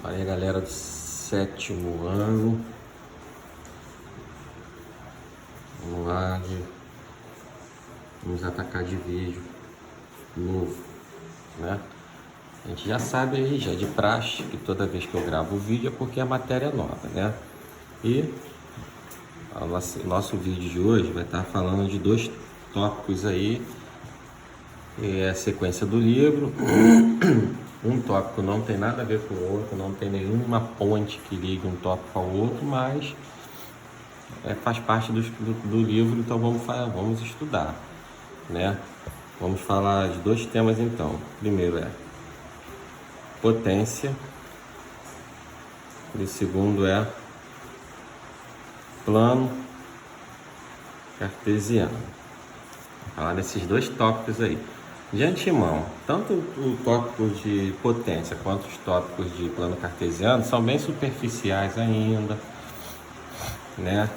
Fala aí, galera do sétimo ano. Vamos lá, vamos atacar de vídeo novo, né? A gente já sabe aí, já de praxe, que toda vez que eu gravo o vídeo é porque a matéria é nova, né? E o nosso vídeo de hoje vai estar falando de dois tópicos aí. É a sequência do livro. Um tópico não tem nada a ver com o outro, não tem nenhuma ponte que ligue um tópico ao outro, mas faz parte do livro, então vamos estudar, né? Vamos falar de dois temas então. Primeiro é potência e o segundo é plano cartesiano. Vou falar desses dois tópicos aí. De antemão, tanto o tópico de potência quanto os tópicos de plano cartesiano são bem superficiais ainda, né?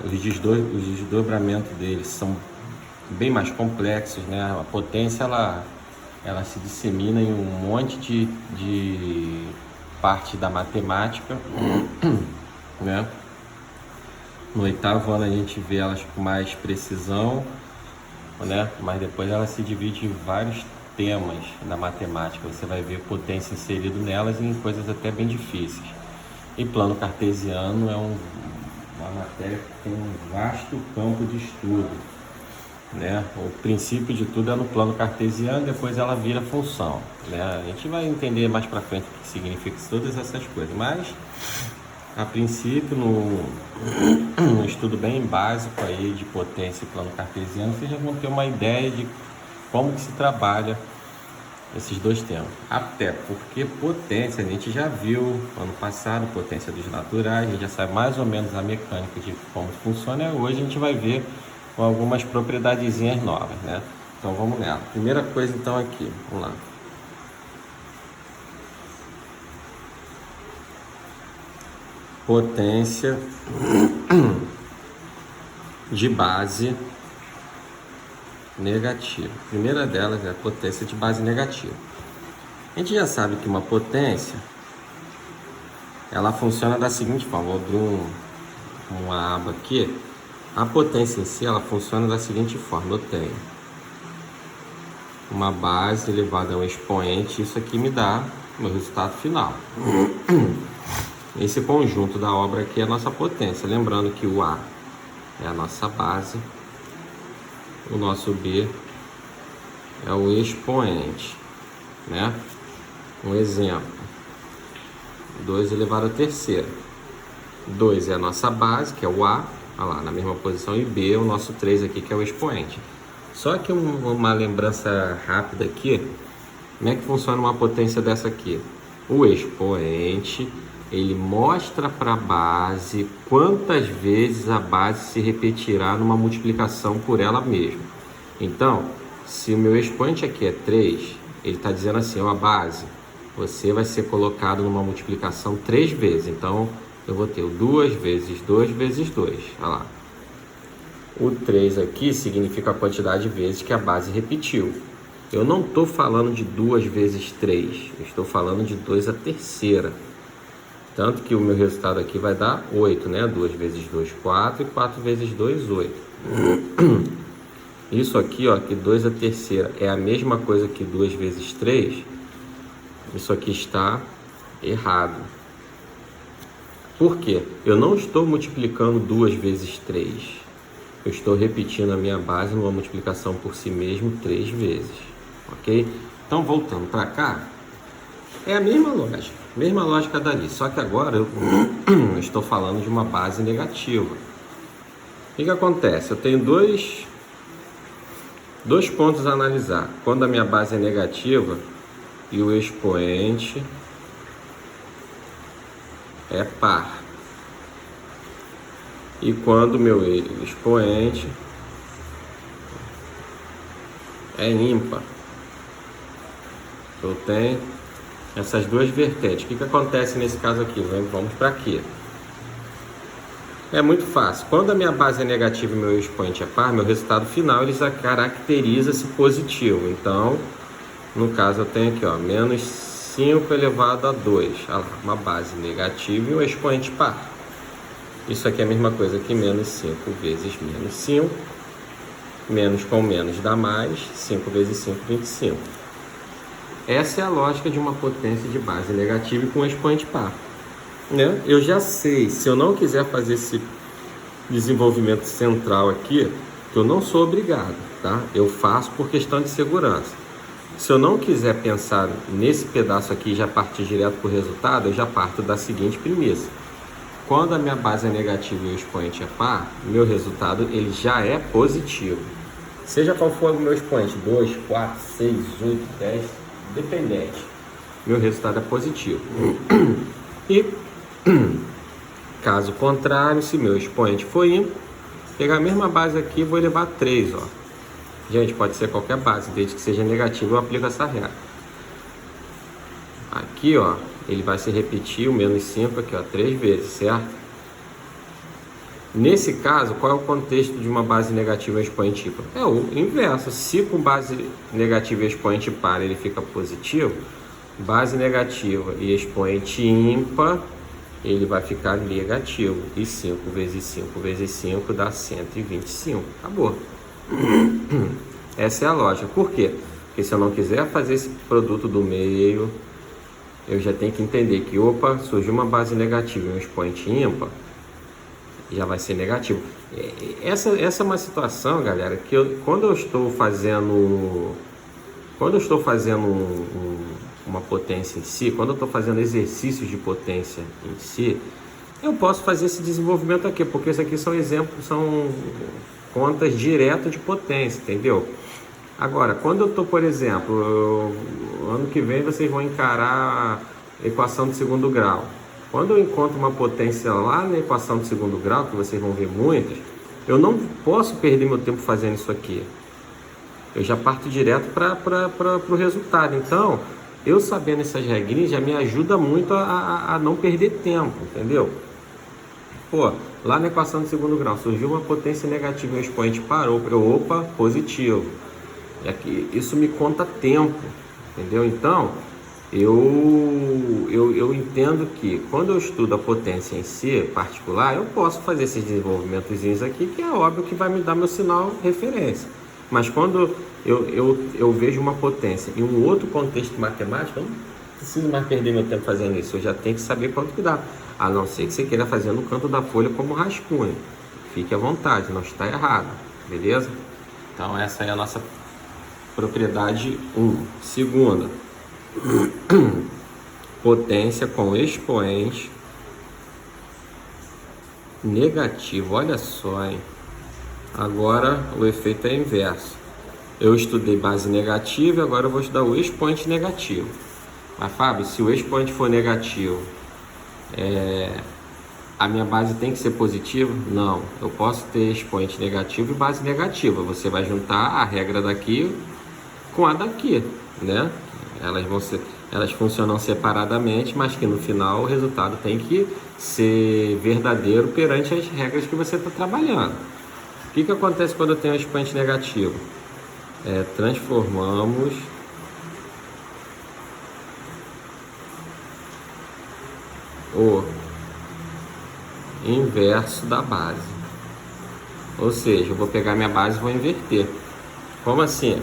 Os desdobramentos deles são bem mais complexos, né? A potência ela se dissemina em um monte de parte da matemática, né? No oitavo ano a gente vê elas com mais precisão, né? Mas depois ela se divide em vários temas da matemática. Você vai ver potência inserido nelas em coisas até bem difíceis. E plano cartesiano é uma matéria que tem um vasto campo de estudo, né? O princípio de tudo é no plano cartesiano, depois ela vira função, né? A gente vai entender mais para frente o que significa todas essas coisas, mas a princípio, no estudo bem básico aí de potência e plano cartesiano, vocês já vão ter uma ideia de como que se trabalha esses dois temas. Até porque potência, a gente já viu ano passado, potência dos naturais, a gente já sabe mais ou menos a mecânica de como funciona. Hoje a gente vai ver com algumas propriedadezinhas novas, né? Então vamos nela. Primeira coisa então aqui, vamos lá. Potência de base negativa. A primeira delas é a potência de base negativa. A gente já sabe que uma potência ela funciona da seguinte forma. Vou abrir uma aba aqui. A potência em si ela funciona da seguinte forma. Eu tenho uma base elevada a um expoente. Isso aqui me dá o meu resultado final. Esse conjunto da obra aqui é a nossa potência. Lembrando que o A é a nossa base, o nosso B é o expoente, né? Um exemplo, 2 elevado à terceira. 2 é a nossa base, que é o A, olha lá, na mesma posição, e B é o nosso 3 aqui, que é o expoente. Só que uma lembrança rápida aqui, como é que funciona uma potência dessa aqui? O expoente, ele mostra para a base quantas vezes a base se repetirá numa multiplicação por ela mesma. Então, se o meu expoente aqui é 3, ele está dizendo assim, ó, a base, você vai ser colocado numa multiplicação 3 vezes. Então, eu vou ter o 2 vezes 2 vezes 2. Olha lá. O 3 aqui significa a quantidade de vezes que a base repetiu. Eu não estou falando de 2 vezes 3, eu estou falando de 2 à terceira. Tanto que o meu resultado aqui vai dar 8, né? 2 vezes 2, 4, e 4 vezes 2, 8. Isso aqui, ó, que 2 à terceira é a mesma coisa que 2 vezes 3. Isso aqui está errado. Por quê? Eu não estou multiplicando 2 vezes 3. Eu estou repetindo a minha base numa multiplicação por si mesmo 3 vezes. Ok? Então, voltando para cá, é a mesma lógica dali, só que agora eu estou falando de uma base negativa. O que acontece? Eu tenho dois pontos a analisar. Quando a minha base é negativa e o expoente é par. E quando o meu expoente é ímpar. Eu tenho essas duas vertentes. O que acontece nesse caso aqui? Vamos para aqui. É muito fácil. Quando a minha base é negativa e meu expoente é par, meu resultado final ele já caracteriza-se positivo. Então, no caso, eu tenho aqui, ó, menos 5 elevado a 2. Olha lá, uma base negativa e um expoente par. Isso aqui é a mesma coisa que menos 5 vezes menos 5. Menos com menos dá mais. 5 vezes 5, 25. Essa é a lógica de uma potência de base negativa e com expoente par. Né? Eu já sei, se eu não quiser fazer esse desenvolvimento central aqui, que eu não sou obrigado, tá? Eu faço por questão de segurança. Se eu não quiser pensar nesse pedaço aqui e já partir direto para o resultado, eu já parto da seguinte premissa. Quando a minha base é negativa e o expoente é par, meu resultado ele já é positivo. Seja qual for o meu expoente, 2, 4, 6, 8, 10, dependente. Meu resultado é positivo. E caso contrário, se meu expoente for ímpar, pegar a mesma base aqui, vou elevar a 3, ó. Gente, pode ser qualquer base, desde que seja negativo, eu aplico essa regra. Aqui, ó, ele vai se repetir o menos 5 aqui, ó, 3 vezes, certo? Nesse caso, qual é o contexto de uma base negativa e expoente ímpar? É o inverso. Se com base negativa e expoente par ele fica positivo, base negativa e expoente ímpar, ele vai ficar negativo. E 5 vezes 5 vezes 5 dá 125. Acabou. Essa é a lógica. Por quê? Porque se eu não quiser fazer esse produto do meio, eu já tenho que entender que, opa, surgiu uma base negativa e um expoente ímpar, já vai ser negativo. Essa é uma situação, galera, que quando eu estou fazendo uma potência em si, quando eu estou fazendo exercícios de potência em si, eu posso fazer esse desenvolvimento aqui, porque isso aqui são exemplos, são contas direto de potência, entendeu? Agora, quando eu estou, por exemplo, ano que vem vocês vão encarar a equação de segundo grau. Quando eu encontro uma potência lá na equação de segundo grau, que vocês vão ver muitas, eu não posso perder meu tempo fazendo isso aqui. Eu já parto direto para o resultado. Então, eu sabendo essas regrinhas já me ajuda muito a não perder tempo, entendeu? Pô, lá na equação de segundo grau surgiu uma potência negativa e o expoente parou. Opa, positivo. E aqui, isso me conta tempo, entendeu? Então, eu entendo que quando eu estudo a potência em si, particular, eu posso fazer esses desenvolvimentos aqui, que é óbvio que vai me dar meu sinal referência. Mas quando eu vejo uma potência em um outro contexto matemático, eu não preciso mais perder meu tempo fazendo isso. Eu já tenho que saber quanto que dá. A não ser que você queira fazer no canto da folha como rascunho. Fique à vontade, não está errado. Beleza? Então essa é a nossa propriedade 1. Segunda, potência com expoente negativo. Olha só, hein? Agora o efeito é inverso. Eu estudei base negativa, agora eu vou estudar o expoente negativo. Mas Fábio, se o expoente for negativo, a minha base tem que ser positiva? Não, eu posso ter expoente negativo e base negativa. Você vai juntar a regra daqui com a daqui, né? Elas funcionam separadamente, mas que no final o resultado tem que ser verdadeiro perante as regras que você está trabalhando. O que acontece quando eu tenho um expoente negativo? Transformamos o inverso da base. Ou seja, eu vou pegar minha base e vou inverter. Como assim?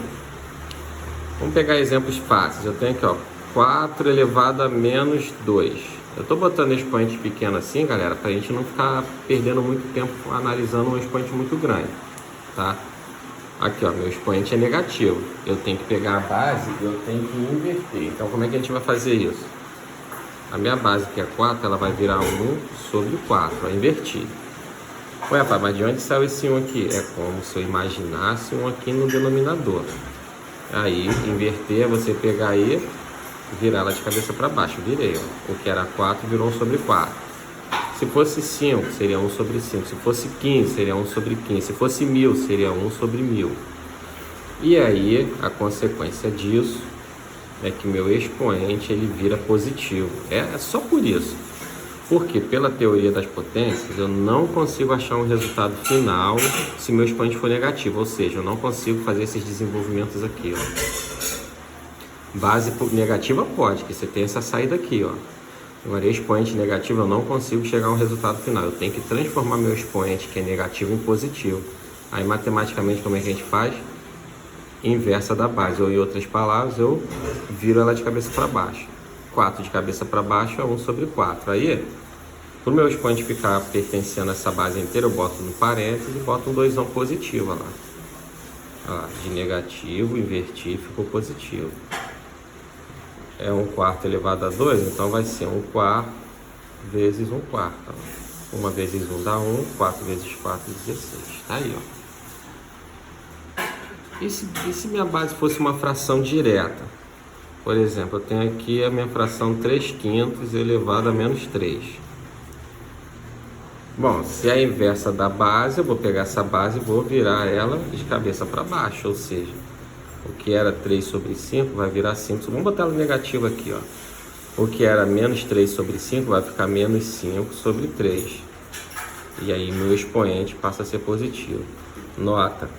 Vamos pegar exemplos fáceis. Eu tenho aqui, ó, 4 elevado a menos 2. Eu estou botando expoente pequeno assim, galera, para a gente não ficar perdendo muito tempo analisando um expoente muito grande, tá? Aqui, ó, meu expoente é negativo. Eu tenho que pegar a base e eu tenho que inverter. Então, como é que a gente vai fazer isso? A minha base, que é 4, ela vai virar 1 sobre 4, ó, invertido. Ué, pai, mas de onde saiu esse 1 aqui? É como se eu imaginasse 1 aqui no denominador. Aí, inverter é você pegar aí, virar ela de cabeça para baixo. Virei, ó. O que era 4 virou 1 sobre 4. Se fosse 5, seria 1 sobre 5. Se fosse 15, seria 1 sobre 15. Se fosse 1000, seria 1 sobre 1000. E aí, a consequência disso é que meu expoente ele vira positivo. É só por isso. Porque pela teoria das potências, eu não consigo achar um resultado final se meu expoente for negativo. Ou seja, eu não consigo fazer esses desenvolvimentos aqui, ó. Base negativa pode, que você tem essa saída aqui, ó. Agora, expoente negativo eu não consigo chegar a um resultado final. Eu tenho que transformar meu expoente, que é negativo, em positivo. Aí, matematicamente, como é que a gente faz? Inversa da base. Ou, em outras palavras, eu viro ela de cabeça para baixo. 4 de cabeça para baixo é 1 sobre 4. Aí, para o meu expoente ficar pertencendo a essa base inteira, eu boto no parênteses e boto um 2 positivo lá. Ó, de negativo, inverti, ficou positivo. É 1/4 elevado a 2, então vai ser 1/4 vezes 1/4. 1 vezes 1 dá 1, 4 vezes 4, 16. Tá aí, ó. E se minha base fosse uma fração direta? Por exemplo, eu tenho aqui a minha fração 3/5 elevado a menos 3. Bom, se é a inversa da base, eu vou pegar essa base e vou virar ela de cabeça para baixo, ou seja, o que era 3 sobre 5 vai virar 5. Vamos botar ela negativa aqui, ó. O que era menos 3 sobre 5 vai ficar menos 5 sobre 3. E aí meu expoente passa a ser positivo. Nota: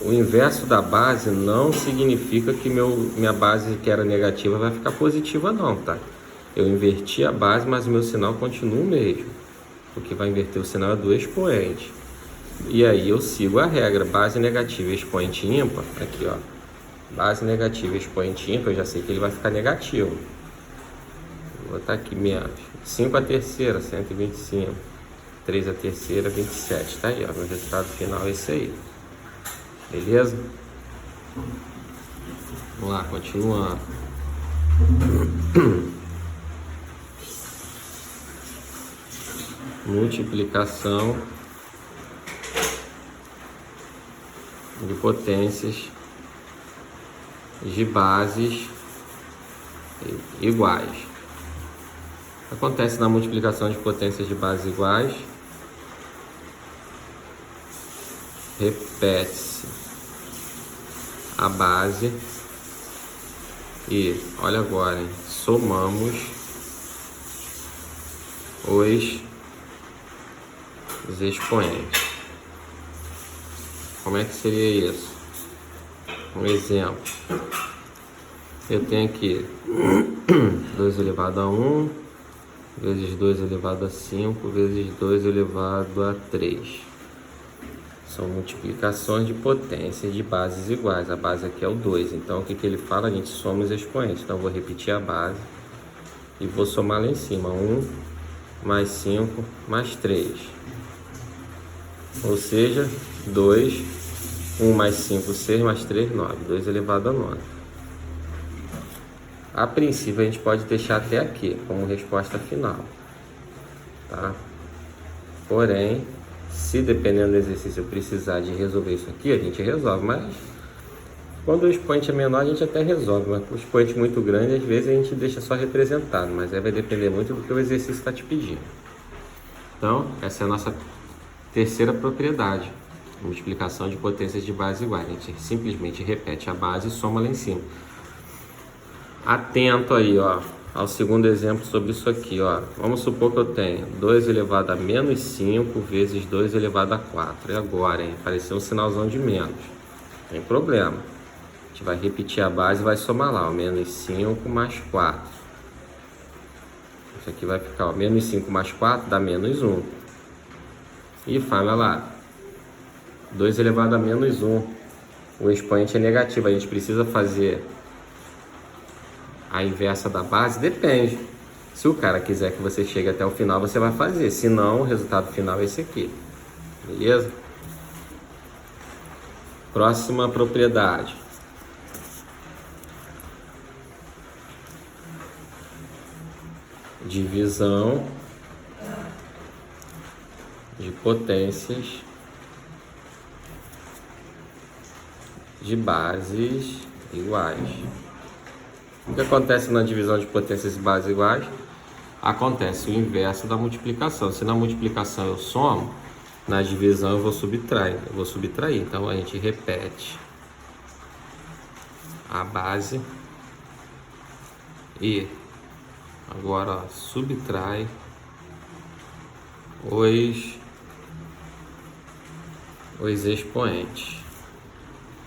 o inverso da base não significa que minha base que era negativa vai ficar positiva não, tá? Eu inverti a base, mas o meu sinal continua o mesmo. O que vai inverter o sinal é do expoente. E aí eu sigo a regra, base negativa, expoente ímpar, aqui ó, base negativa, expoente ímpar, eu já sei que ele vai ficar negativo. Vou botar aqui menos, 5 a terceira, 125, 3 a terceira, 27, tá aí ó, meu resultado final é esse aí. Beleza? Vamos lá, continuando. Multiplicação de potências de bases iguais. Acontece na multiplicação de potências de bases iguais, repete-se a base e, olha agora, hein, somamos os expoentes. Como é que seria isso? Um exemplo. Eu tenho aqui 2 elevado a 1 vezes 2 elevado a 5 vezes 2 elevado a 3. São multiplicações de potências de bases iguais. A base aqui é o 2. Então o que ele fala? A gente soma os expoentes. Então eu vou repetir a base e vou somar lá em cima. 1 mais 5 mais 3. Ou seja, 2, 1 mais 5, 6 mais 3, 9. 2 elevado a 9. A princípio a gente pode deixar até aqui como resposta final, tá? Porém, se dependendo do exercício eu precisar de resolver isso aqui, a gente resolve. Mas quando o expoente é menor a gente até resolve, mas com o expoente muito grande às vezes a gente deixa só representado, mas aí vai depender muito do que o exercício está te pedindo. Então, essa é a nossa terceira propriedade, multiplicação de potências de base iguais. A gente simplesmente repete a base e soma lá em cima. Atento aí, ó, ao segundo exemplo sobre isso aqui, ó. Vamos supor que eu tenho 2 elevado a menos 5 vezes 2 elevado a 4. E agora, hein? Apareceu um sinalzão de menos. Não tem problema. A gente vai repetir a base e vai somar lá, ó, menos 5 mais 4. Isso aqui vai ficar, ó, menos 5 mais 4 dá menos 1. E fala lá, 2 elevado a menos 1. O expoente é negativo, a gente precisa fazer a inversa da base? Depende. Se o cara quiser que você chegue até o final, você vai fazer. Se não, o resultado final é esse aqui. Beleza? Próxima propriedade. Divisão de potências de bases iguais. O que acontece na divisão de potências de bases iguais? Acontece o inverso da multiplicação. Se na multiplicação eu somo, na divisão eu vou subtrair. Então a gente repete a base e agora, ó, subtrai os expoentes.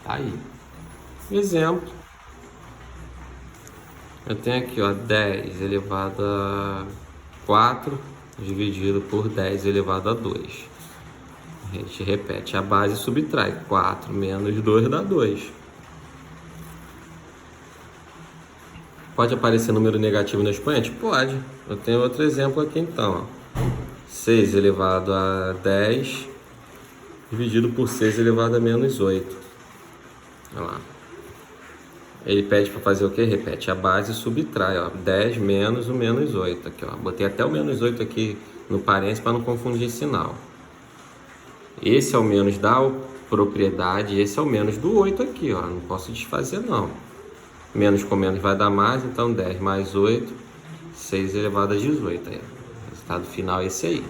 Tá aí. Exemplo. Eu tenho aqui, ó, 10 elevado a 4 dividido por 10 elevado a 2. A gente repete a base e subtrai. 4 menos 2 dá 2. Pode aparecer número negativo no expoente? Pode. Eu tenho outro exemplo aqui então, ó. 6 elevado a 10 dividido por 6 elevado a menos 8. Olha lá. Ele pede para fazer o que? Repete a base e subtrai, ó. 10 menos o menos 8 aqui, ó. Botei até o menos 8 aqui no parênteses para não confundir sinal. Esse é o menos da propriedade, esse é o menos do 8 aqui, ó. Não posso desfazer não. Menos com menos vai dar mais, então 10 mais 8, 6 elevado a 18. Aí. O resultado final é esse aí.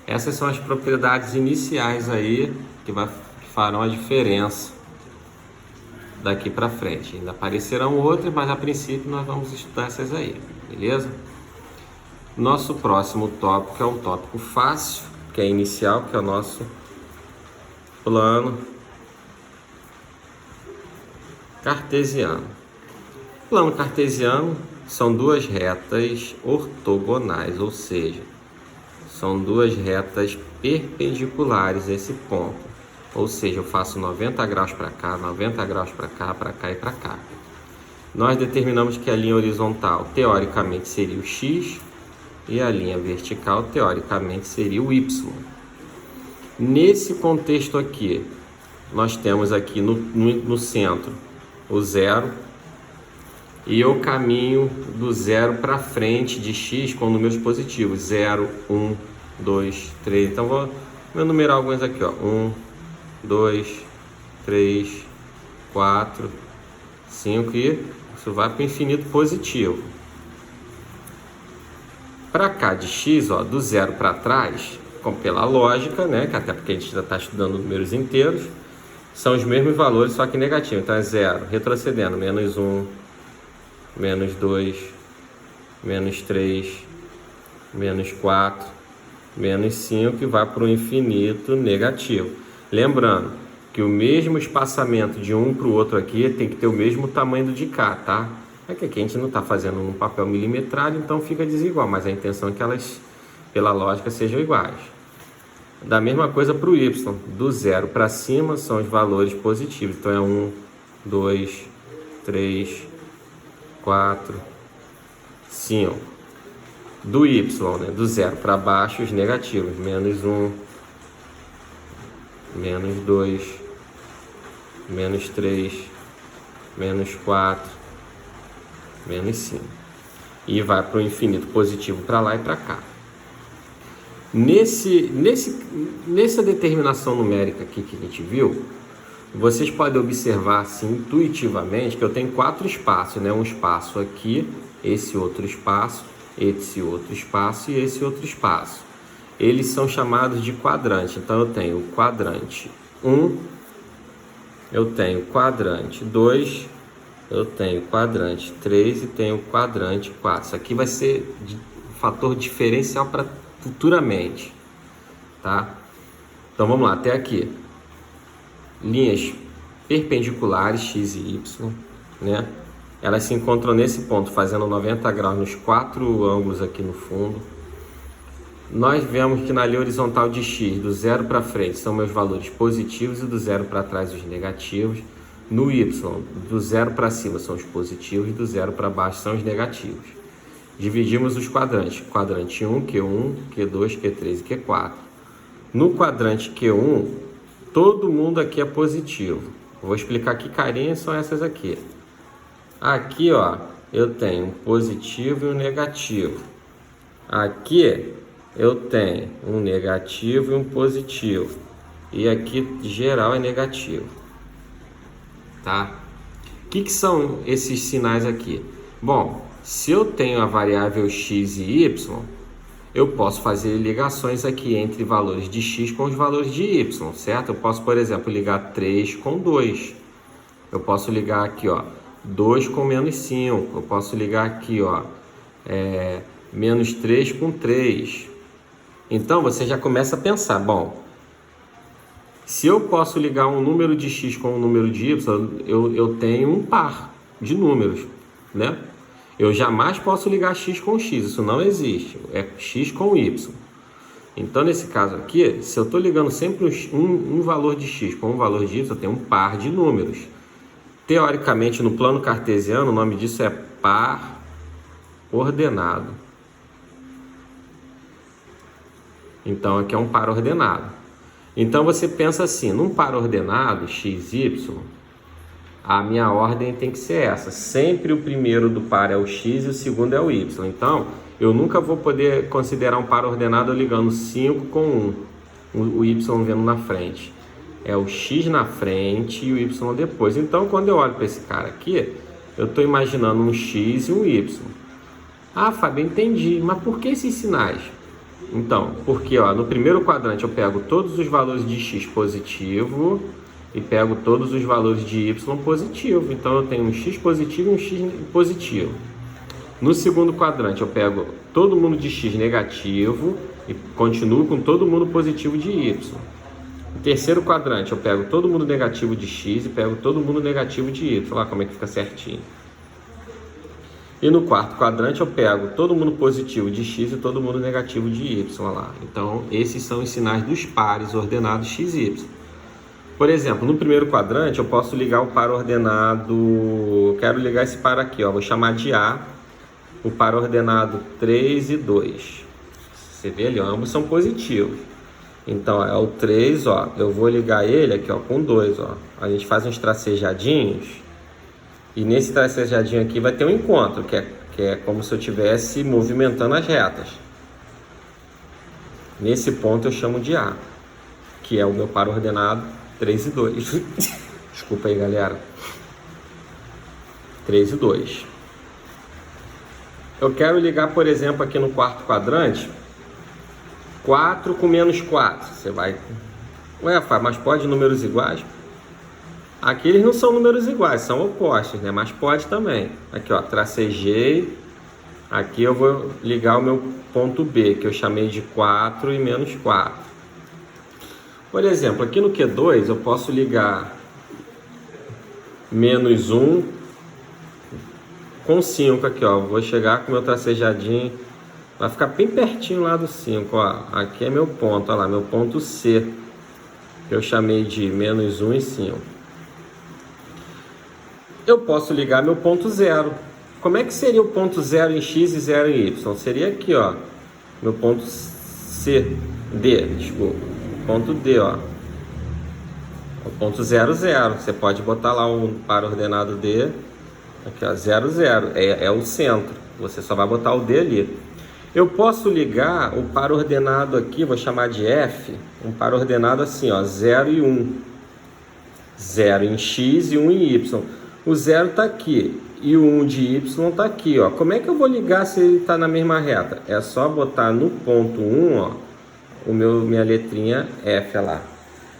Essas são as propriedades iniciais aí que farão a diferença daqui para frente. Ainda aparecerão outras, mas a princípio nós vamos estudar essas aí, beleza? Nosso próximo tópico é um tópico fácil, que é inicial, que é o nosso plano cartesiano. Plano cartesiano são duas retas ortogonais, ou seja, são duas retas perpendiculares esse ponto. Ou seja, eu faço 90 graus para cá, 90 graus para cá e para cá. Nós determinamos que a linha horizontal, teoricamente, seria o x e a linha vertical, teoricamente, seria o y. Nesse contexto aqui, nós temos aqui no centro o zero e eu caminho do zero para frente de x com números positivos. 0, 1, 2, 3. Então, vou enumerar alguns aqui, ó. 1, 2, 3, 4, 5 e isso vai para o infinito positivo. Para cá de x, ó, do zero para trás, pela lógica, né, que até porque a gente já está estudando números inteiros, são os mesmos valores, só que negativo. Então é 0, retrocedendo, menos 1, menos 2, menos 3, menos 4, menos 5, que vai para o infinito negativo. Lembrando que o mesmo espaçamento de um para o outro aqui tem que ter o mesmo tamanho do de cá, tá? É que aqui a gente não está fazendo um papel milimetrado, então fica desigual, mas a intenção é que elas, pela lógica, sejam iguais. Da mesma coisa para o y, do zero para cima são os valores positivos, então é 1, 2, 3, 4, 5. Do y, né, do zero para baixo, os negativos, menos 1, menos 2, menos 3, menos 4, menos 5. E vai para o infinito positivo para lá e para cá. Nessa determinação numérica aqui que a gente viu, vocês podem observar assim, intuitivamente que eu tenho 4 espaços, né? Um espaço aqui, esse outro espaço e esse outro espaço. Eles são chamados de quadrante. Então eu tenho o quadrante 1, eu tenho o quadrante 2, eu tenho o quadrante 3 e tenho o quadrante 4. Isso aqui vai ser fator diferencial para futuramente, tá? Então vamos lá, até aqui. Linhas perpendiculares x e y, né? Elas se encontram nesse ponto, fazendo 90 graus nos 4 ângulos aqui no fundo. Nós vemos que na linha horizontal de x, do zero para frente, são meus valores positivos e do zero para trás os negativos. No y, do zero para cima são os positivos e do zero para baixo são os negativos. Dividimos os quadrantes, quadrante 1, Q1, Q2, Q3 e Q4. No quadrante Q1, todo mundo aqui é positivo. Vou explicar que carinhas são essas aqui. Aqui, ó, eu tenho um positivo e um negativo. Aqui eu tenho um negativo e um positivo. E aqui, geral, é negativo. Tá? O que são esses sinais aqui? Bom, se eu tenho a variável x e y, eu posso fazer ligações aqui entre valores de x com os valores de y, certo? Eu posso, por exemplo, ligar 3 com 2. Eu posso ligar aqui, ó, 2 com menos 5. Eu posso ligar aqui, ó, menos 3 com 3. Então, você já começa a pensar, bom, Se eu posso ligar um número de x com um número de y, eu tenho um par de números, né? Eu jamais posso ligar x com x, isso não existe, é x com y. Então, nesse caso aqui, se eu estou ligando sempre um valor de x com um valor de y, eu tenho um par de números. Teoricamente, no plano cartesiano, o nome disso é par ordenado. Então, aqui é um par ordenado. Então, você pensa assim, num par ordenado, x, y, a minha ordem tem que ser essa. Sempre o primeiro do par é o x e o segundo é o y. Então, eu nunca vou poder considerar um par ordenado ligando 5 com 1. O y vendo na frente. É o x na frente e o y depois. Então, quando eu olho para esse cara aqui, eu estou imaginando um x e um y. Ah, Fábio, entendi. Mas por que esses sinais? Então, porque no primeiro quadrante eu pego todos os valores de x positivo e pego todos os valores de y positivo. Então, eu tenho um x positivo e um x positivo. No segundo quadrante, eu pego todo mundo de x negativo e continuo com todo mundo positivo de y. No terceiro quadrante, eu pego todo mundo negativo de x e pego todo mundo negativo de y. Olha lá como é que fica certinho. E no quarto quadrante, eu pego todo mundo positivo de x e todo mundo negativo de y. Olha lá. Então, esses são os sinais dos pares ordenados x e y. Por exemplo, no primeiro quadrante, eu posso ligar o par ordenado... Eu quero ligar esse par aqui, vou chamar de A. O par ordenado 3 e 2. Você vê ali, ambos são positivos. Então, é o 3, eu vou ligar ele aqui, com 2, A gente faz uns tracejadinhos. E nesse tracejadinho aqui vai ter um encontro, que é como se eu estivesse movimentando as retas. Nesse ponto eu chamo de A, que é o meu par ordenado 3 e 2. Desculpa aí, galera. 3 e 2. Eu quero ligar, por exemplo, aqui no quarto quadrante, 4 com menos 4. Você vai... Ué, Fábio, mas pode números iguais? Aqui eles não são números iguais, são opostos, né? Mas pode também. Aqui, tracejei. Aqui eu vou ligar o meu ponto B, que eu chamei de 4 e menos 4. Por exemplo, aqui no Q2 eu posso ligar menos 1 com 5 aqui, Vou chegar com o meu tracejadinho. Vai ficar bem pertinho lá do 5, Aqui é meu ponto, olha lá, meu ponto C. Que eu chamei de menos 1 e 5. Eu posso ligar meu ponto 0. Como é que seria o ponto 0 em x e 0 em y? Seria aqui, meu ponto C, D, desculpa. Ponto D, O ponto 0, 0. Você pode botar lá um par ordenado D. Aqui, 0, 0. É o centro. Você só vai botar o D ali. Eu posso ligar o par ordenado aqui, vou chamar de F. Um par ordenado assim, 0 e 1. 0 em x e 1 em y. O 0 está aqui e o 1 de y está aqui, Como é que eu vou ligar se ele está na mesma reta? É só botar no ponto 1, minha letrinha F lá.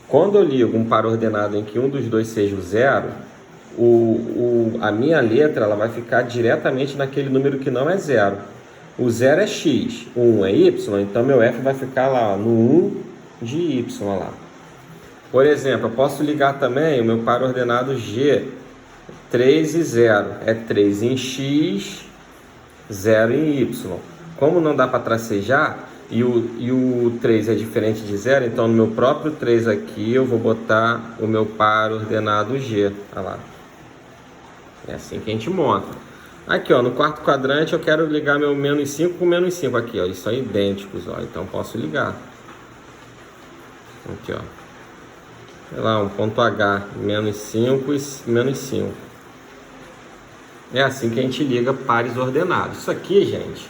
Quando eu ligo um par ordenado em que um dos dois seja o 0, a minha letra ela vai ficar diretamente naquele número que não é 0. O 0 é x, o 1 é y, então meu F vai ficar lá no 1 de y lá. Por exemplo, eu posso ligar também o meu par ordenado G, 3 e 0. É 3 em x, 0 em y. Como não dá para tracejar, e o 3 é diferente de 0, então no meu próprio 3 aqui eu vou botar o meu par ordenado G. Olha lá. É assim que a gente monta. Aqui, no quarto quadrante eu quero ligar meu menos 5 com menos 5 aqui, Eles são idênticos, Então posso ligar. Aqui, Sei lá, um ponto H, menos 5 e menos 5. É assim que a gente liga pares ordenados. Isso aqui, gente,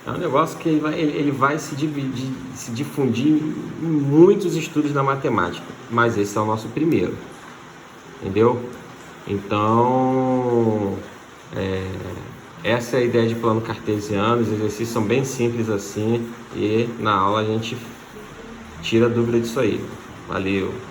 é um negócio que ele vai se difundir em muitos estudos da matemática. Mas esse é o nosso primeiro. Entendeu? Então, essa é a ideia de plano cartesiano. Os exercícios são bem simples assim. E na aula a gente tira a dúvida disso aí. Valeu!